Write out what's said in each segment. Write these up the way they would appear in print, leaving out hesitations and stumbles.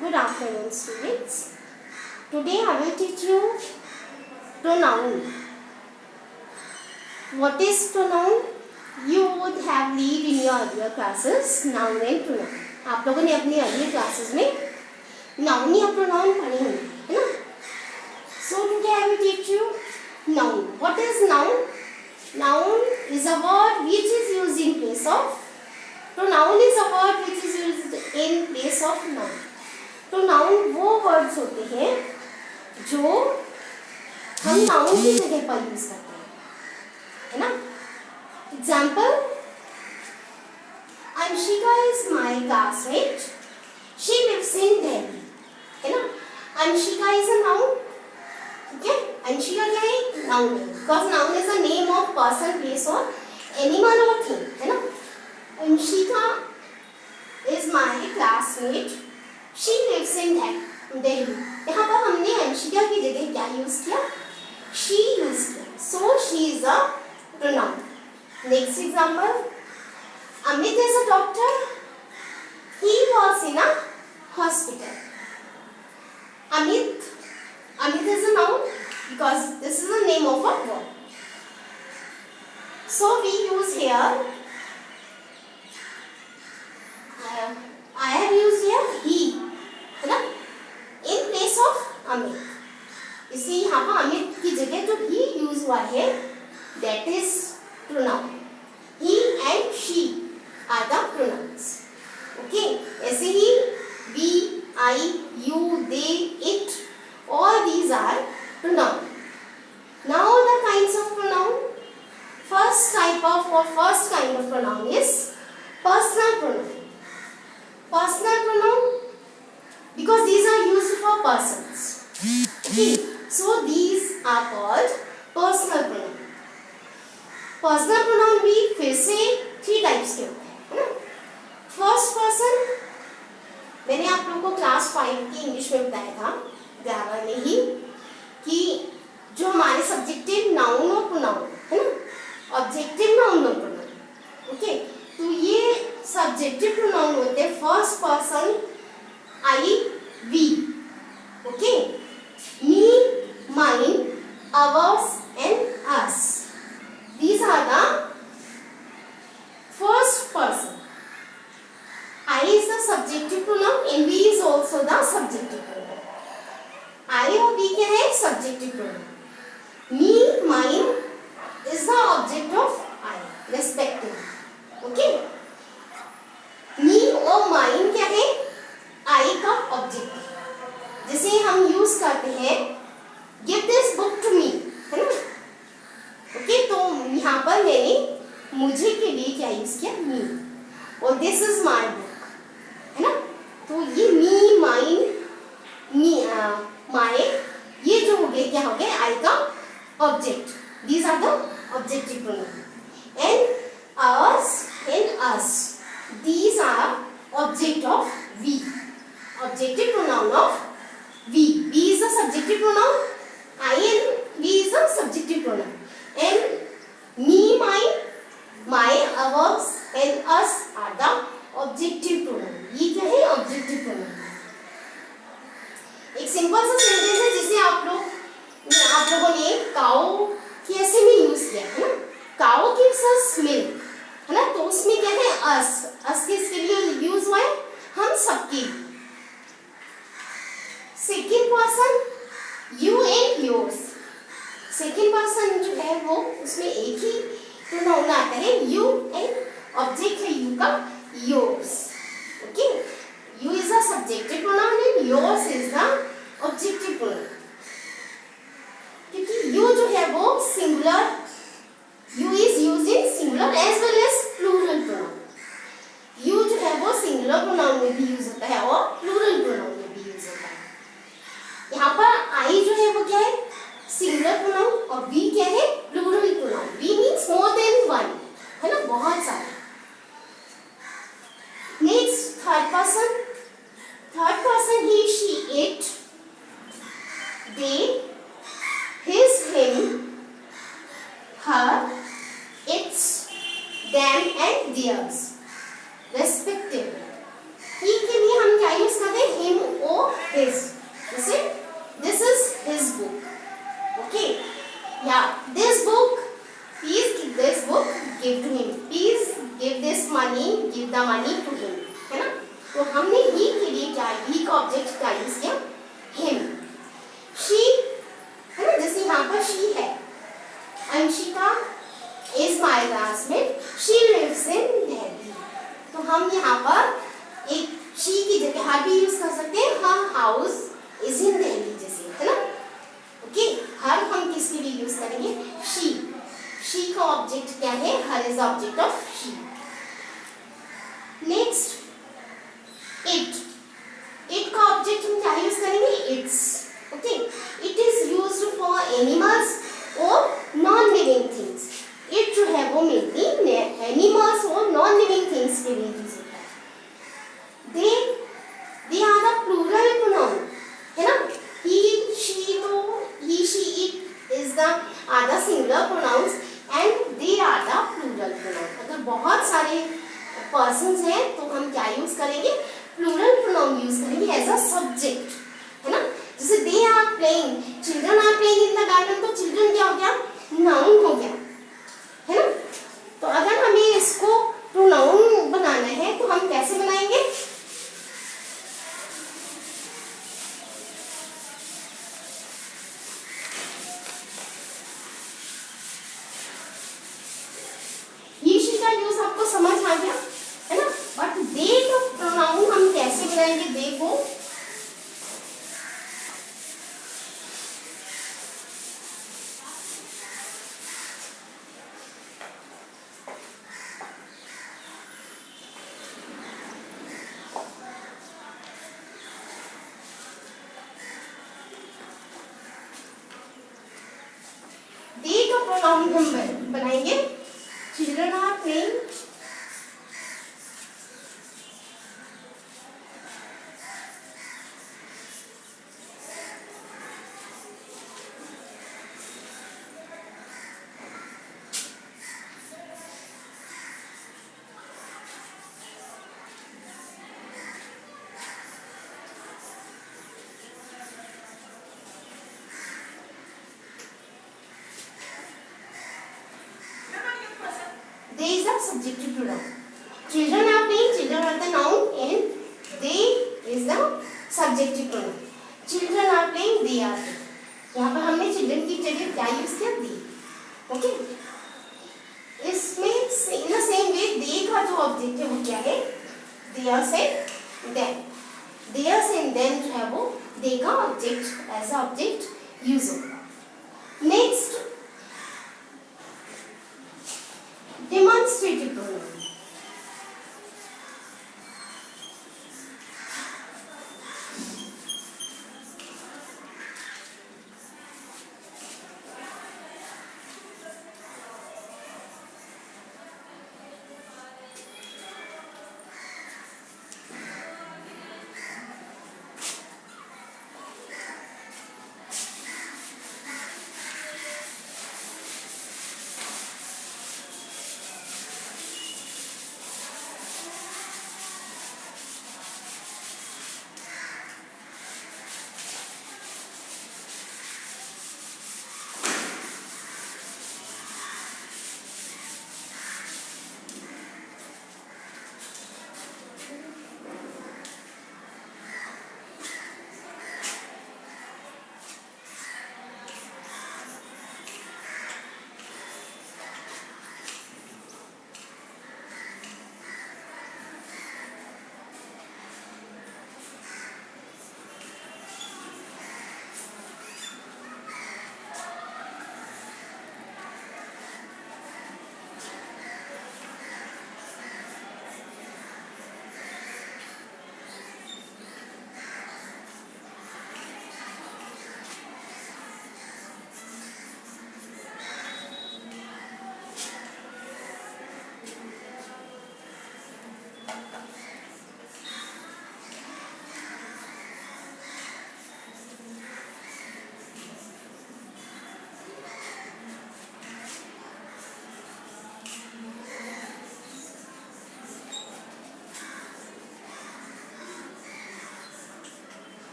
Good afternoon, students. Today I will teach you pronoun. What is pronoun? You would have read in your earlier classes noun and pronoun. आप लोगों ने अपनी earlier classes में noun या pronoun पढ़े होंगे, है ना? So today I will teach you noun. What is noun? Noun is a word which is used in place of. Pronoun is a word which is used in place of noun. pronoun वो words होते हैं जो हम noun की जगह पर use करते हैं, है ना? Example, Anshika is my classmate, she lives in Delhi, है ना? अंशिका इज अ नाउन, ठीक है? अंशिका क्या है? नाउन है, because noun is a name of person, place और एनिमल और थिंग, है ना? Anshika is my classmate, She lives in Delhi. यहाँ पर हमने अंशिका की जगह क्या यूज किया? She यूज किया. So she is a pronoun. Next example. Amit is a doctor. He works in a hospital. Amit is a noun because this is the name of a word. So we use here. I have used here he, है ना? In place of Amit. इसी यहाँ पर अमित की जगह जो he use हुआ है, that is pronoun. He and she are the pronouns. Okay? ऐसे ही we, I, you, they, it, all these are pronoun. Now the kinds of pronoun. First kind of pronoun is personal pronoun. Personal pronoun because these are used for persons. Okay, so these are called personal pronoun. Personal pronoun भी फिर से 3 types के होते हैं, है ना? First person, मैंने आप लोगों को क्लास 5 की इंग्लिश में बताया था ग्रामर में ही कि जो हमारे सब्जेक्टिव नाउन और प्रोनाउन है ना, ऑब्जेक्टिव नाउन और प्रोनाउन, ओके? तो ये सब्जेक्टिव प्रोनाउन होते हैं first person, I, we, okay? Me, mine, ours and us, these are the first person. I is the subjective pronoun and we is also the subjective pronoun. I और we क्या है? Subjective pronoun. Me, mine is the object of I respectively, okay? Me और mine क्या है? आई का object. जिसे हम use करते हैं give this book to me, है ना? ओके, तो यहाँ पर मैंने मुझे के लिए क्या यूज किया? मी. और दिस इज माय बुक, है ना? तो ये मी, माइन, मी, माय, ये जो हो गए क्या हो गए? आई का object. These are the objective pronoun. And ours and us, these are object of we, objective pronoun of we. We is the subjective pronoun, I and we is the subjective pronoun, and me, mine, my, ours and us are the objective pronoun. ये क्या है? objective pronoun. एक simple सा sentence है जिसे आप लोगों ने काउ की ऐसे में यूज किया है ना. काउ gives us milk, है ना? तो उसमें क्या है? अस किसके लिए यूज हुआ है? हम सबके. Second person, you and yours. Second person जो है वो उसमें एक ही प्रोनाउन आता है, यू, एंड ऑब्जेक्ट है यू का yours. Okay, you is the subjective pronoun and yours is the objective pronoun. क्योंकि यू जो है वो singular, you is used in singular as well as plural pronoun. you जो है वो singular pronoun में भी यूज होता है और plural pronoun में भी यूज होता है. यहाँ पर I जो है वो क्या है? singular pronoun और we क्या है? plural pronoun. we means more than one, है ना? बहुत सारे. next, third person. third person, he, she, it, they, his, him, her, its, them and theirs respectively. he के लिए हम क्या यूज करते हैं? him or ऑब्जेक्ट का यूज किया हिम। शी है ना, जैसे यहाँ पर शी है, Anshika is my classmate, she lives in Delhi. तो हम यहाँ पर एक शी की जगह हर भी यूज कर सकते हैं, हर हाउस इज इन दिल्ली जैसे, है ना। ओके, हर हम किसके लिए यूज करेंगे, शी। शी का ऑब्जेक्ट क्या है, her is object of she. Next it का ऑब्जेक्ट हम क्या यूज करेंगे, its. Okay, it is used for animals और नॉन लिविंग थिंग्स। इट जो है वो मेनली एनिमल्स और नॉन लिविंग थिंग्स के लिए यूज होता है। They are the plural pronoun, है ना। ही शी, तो he she it is the are the singular pronouns and they are the plural pronoun. अगर बहुत सारे पर्सन्स हैं तो हम क्या यूज करेंगे, प्लूरल प्रोनाउन यूज करेंगे एज अ सब्जेक्ट, है ना। जैसे they are playing, children are playing in the garden, तो चिल्ड्रन क्या हो गया, नाउन हो गया, है ना। तो अगर हमें इसको प्रोनाउन बनाना है तो हम कैसे बनाएंगे, आपको समझ आ गया, है ना। बट दे का प्रोनाउन हम कैसे बनाएंगे, दे को दे का प्रोनाउन हम बनाएंगे, children are playing, they is the subjective pronoun. Children are playing, children are the noun and they is the subjective pronoun. Children are playing, they are playing. यहाँ पर हमने children की जगह क्या यूज किया, they. ओके, इसमें in the same way they का जो ऑब्जेक्ट है वो क्या है, theirs and them. theirs and them जो है वो they का ऑब्जेक्ट एज ऑब्जेक्ट यूज होगा। Next demonstrative pronoun.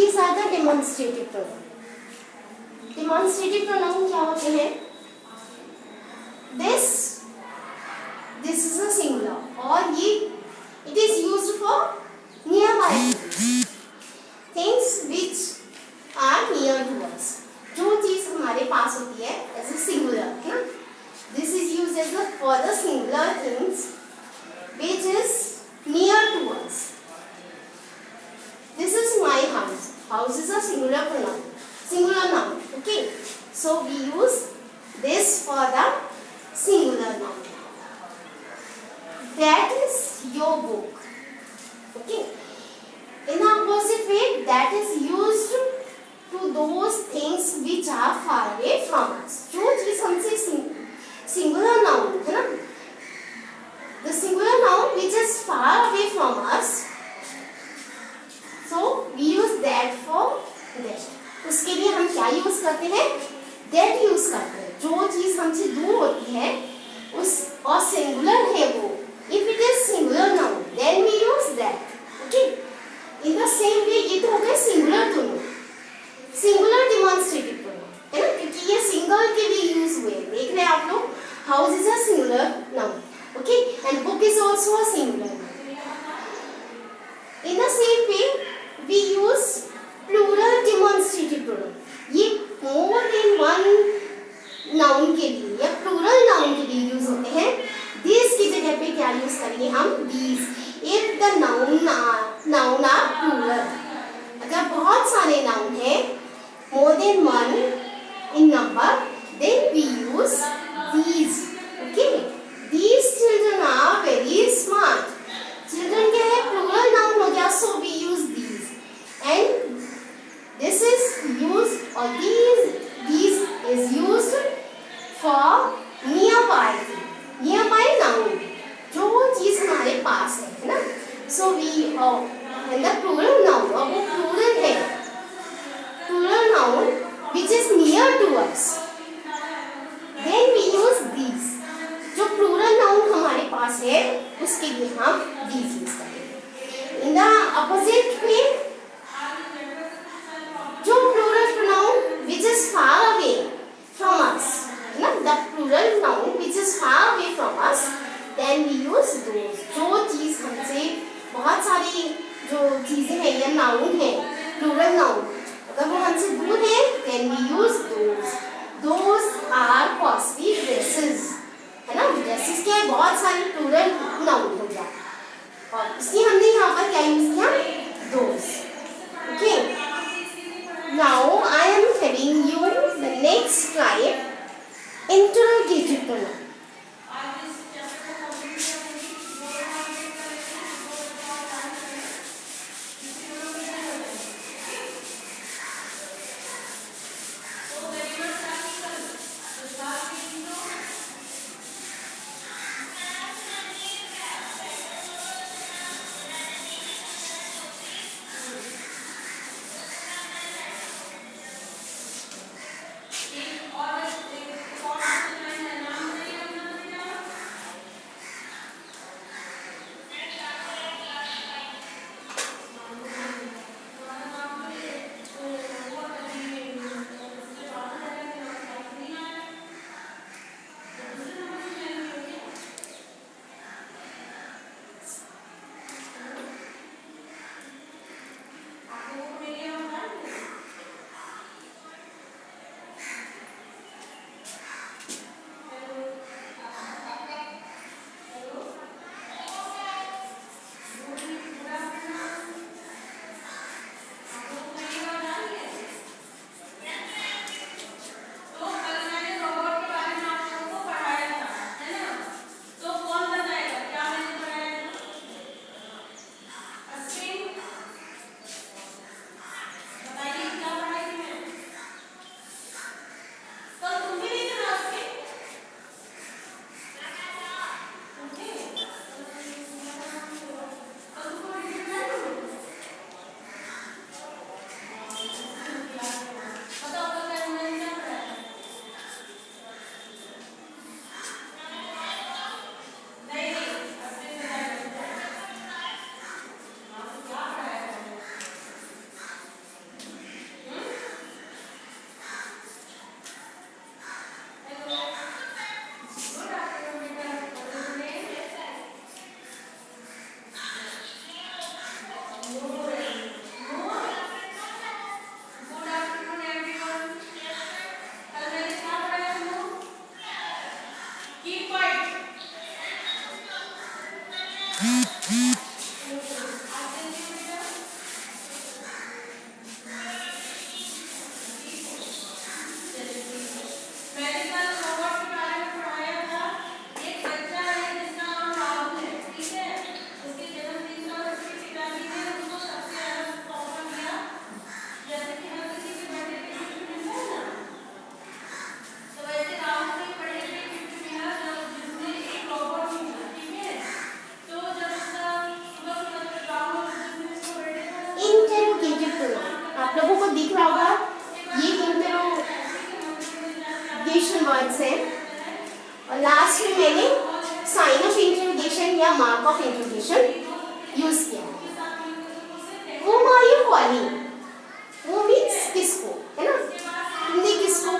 these are the demonstrative pronoun. Demonstrative pronoun क्या होते हैं? This is a singular और ये it is used for nearby things which are near to us. जो चीज हमारे पास होती है as a singular, है ना? This is used as a for the singular things which is near to us. This is my house. House is a singular pronoun, singular noun. Okay, so we use this for the singular noun. That is your book. Okay, in the opposite way, that is used to those things which are far away from us. जो चीज हमसे singular noun है ना, the singular noun which is far away from us, so we use that for that. उसके लिए हम क्या use करते हैं? that यूज करते हैं. जो चीज हमसे दूर होती है उस और सिंगुलर है वो, if it is singular noun then we use that. Okay, in the same way ये तो हो गए सिंगुलर दोनों, सिंगुलर डिमॉन्स्ट्रेटिव प्रोनाउन है ना, क्योंकि ये सिंगल के लिए यूज हुए. देख रहे हैं आप लोग, house is a singular noun. Okay, and book is also a singular noun. In the same way we use plural demonstrative pronoun. ये more than one noun के लिए या plural noun के लिए यूज होते हैं. These की जगह पे क्या यूज करेंगे हम? These. If the noun are plural. अगर बहुत सारे noun हैं, more than one in number, then we use these. Okay, these children are very smart. Children क्या है? Plural noun हो गया, so we use these. And this is used, or these is used for nearby. Nearby noun, जो चीज हमारे पास है ना. So we and the plural noun, और वो plural है, plural noun which is near to us, then we use these. जो plural noun हमारे पास है उसके लिए हम these यूज करेंगे. In the opposite way, जो plural pronoun which is far away from us, है ना, the plural noun which is far away from us, then we use those. जो चीज हमसे बहुत सारी जो चीजें हैं या noun है, plural noun, अगर वो हमसे दूर है then we use those. Those are costly dresses, है ना. ड्रेसेस क्या है? बहुत सारे प्लूरल नाउन हो गया और इसलिए हमने यहाँ पर क्या यूज किया? those. Okay, now I am telling you the next type, interrogative pronoun. Interrogative pronoun आप लोगों को दिख रहा होगा, ये इंटेरोगेशन वर्ड्स हैं और लास्ट में मैंने साइन ऑफ इंटेरोगेशन या मार्क ऑफ इंटेरोगेशन यूज किया। Whom are you calling? Who means किसको, है ना? तुमने किसको,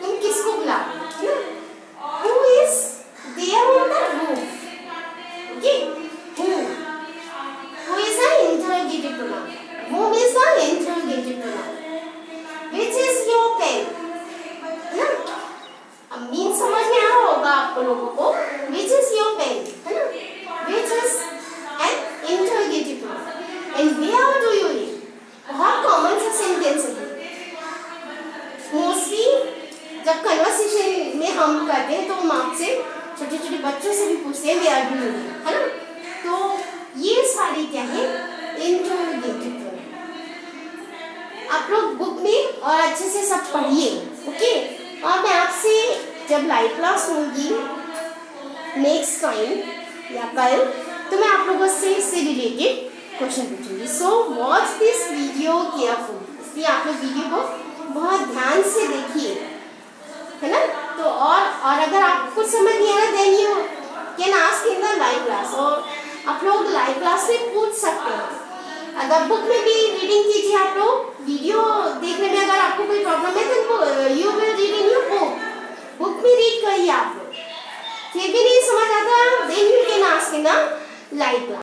तुम किसको बुला रहे हो, है ना? Who is there on the roof? Okay? Who is an interrogative pronoun? Whom is the interrogative pronoun? Which is your pen? है ना? अब मीन समझ में आ रहा होगा आप लोगों को। Which is your pen? है ना? Which is an interrogative pronoun? And where do you live? बहुत कॉमन सा सेंटेंस है। मोस्टली जब कन्वर्सेशन में हम करते हैं तो हम आपसे छोटे छोटे बच्चों से भी पूछते हैं where do you live, है ना? तो ये सारी क्या है, इंटरोगेटिव प्रोनाउन। आप लोग बुक में और अच्छे से सब पढ़िए, ओके? और मैं आपसे जब लाइव क्लास होगी नेक्स्ट टाइम या कल, तो मैं आप लोगों से इससे रिलेटेड क्वेश्चन पूछूंगी। So watch this video careful, इसलिए आप लोग वीडियो को बहुत ध्यान से देखिए, है ना? तो और अगर आपको समझ नहीं आ रहा then you can ask in the live class, और आप लोग लाइव क्लास में पूछ सकते हैं। अगर बुक में भी रीडिंग कीजिए आप लोग, वीडियो देखने में अगर आपको कोई प्रॉब्लम है तो you will read in your book में रीड करिए आप लोग। फिर भी नहीं समझ आता then you can ask in the live class.